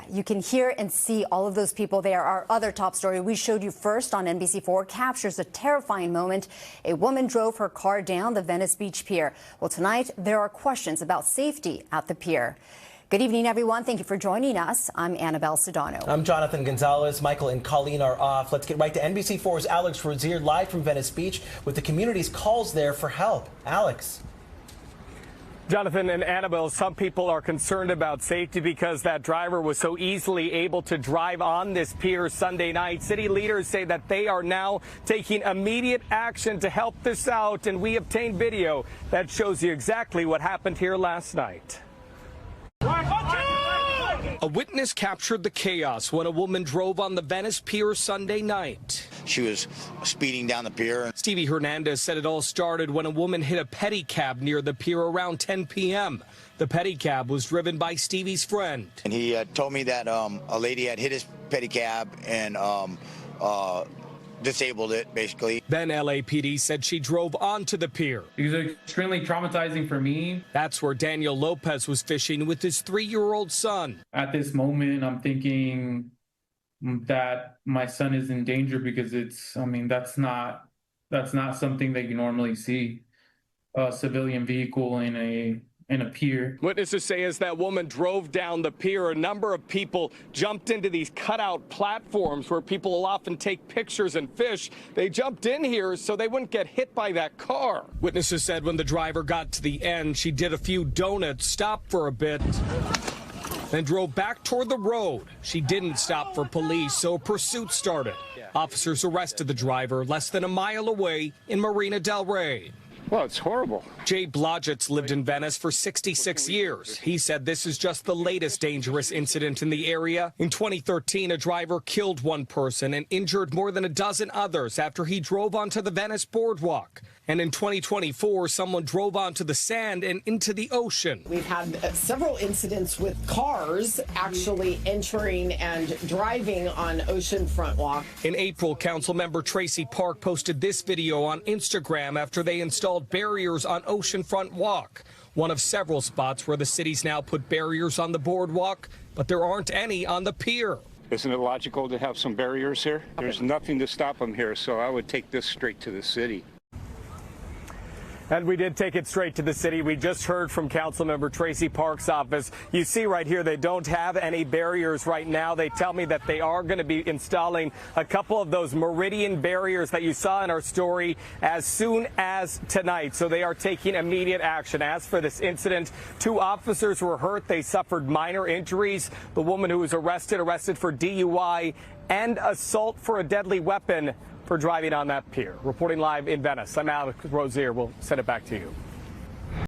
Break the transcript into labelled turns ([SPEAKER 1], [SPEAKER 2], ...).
[SPEAKER 1] You can hear and see all of those people there. Our other top story we showed you first on NBC4 captures a terrifying moment. A woman drove her car down the Venice Beach Pier. Well, tonight there are questions about safety at the pier. Good evening, everyone. Thank you for joining us. I'm Annabelle Sedano.
[SPEAKER 2] I'm Jonathan Gonzalez. Michael and Colleen are off. Let's get right to NBC4's Alex Rozier live from Venice Beach with the community's calls there for help. Alex.
[SPEAKER 3] Jonathan and Annabelle, some people are concerned about safety because that driver was so easily able to drive on this pier Sunday night. City leaders say that they are now taking immediate action to help this out, and we obtained video that shows you exactly what happened here last night. A witness captured the chaos when a woman drove on the Venice Pier Sunday night.
[SPEAKER 4] She was speeding down the pier.
[SPEAKER 3] Stevie Hernandez said it all started when a woman hit a pedicab near the pier around 10 p.m. The pedicab was driven by Stevie's friend.
[SPEAKER 4] And he told me that a lady had hit his pedicab and disabled it, basically.
[SPEAKER 3] Then LAPD said she drove onto the pier.
[SPEAKER 5] These are extremely traumatizing for me.
[SPEAKER 3] That's where Daniel Lopez was fishing with his 3-year-old son.
[SPEAKER 5] At this moment, I'm thinking that my son is in danger because that's not something that you normally see. A civilian vehicle in a pier.
[SPEAKER 3] Witnesses say as that woman drove down the pier, a number of people jumped into these cutout platforms where people will often take pictures and fish. They jumped in here so they wouldn't get hit by that car. Witnesses said when the driver got to the end, she did a few donuts, stopped for a bit, then drove back toward the road. She didn't stop for police, so a pursuit started. Officers arrested the driver less than a mile away in Marina del Rey.
[SPEAKER 6] Well, it's horrible.
[SPEAKER 3] Jay Blodgett's lived in Venice for 66 years. He said this is just the latest dangerous incident in the area. In 2013, a driver killed one person and injured more than a dozen others after he drove onto the Venice boardwalk. And in 2024, someone drove onto the sand and into the ocean.
[SPEAKER 7] We've had several incidents with cars actually entering and driving on Oceanfront Walk.
[SPEAKER 3] In April, Councilmember Traci Park posted this video on Instagram after they installed barriers on Oceanfront Walk, one of several spots where the city's now put barriers on the boardwalk, but there aren't any on the pier.
[SPEAKER 6] Isn't it logical to have some barriers here? There's nothing to stop them here, so I would take this straight to the city.
[SPEAKER 3] And we did take it straight to the city. We just heard from Councilmember Traci Park's office. You see right here, they don't have any barriers right now. They tell me that they are going to be installing a couple of those Meridian barriers that you saw in our story as soon as tonight. So they are taking immediate action. As for this incident, 2 officers were hurt. They suffered minor injuries. The woman who was arrested for DUI and assault for a deadly weapon for driving on that pier. Reporting live in Venice, I'm Alex Rozier. We'll send it back to you.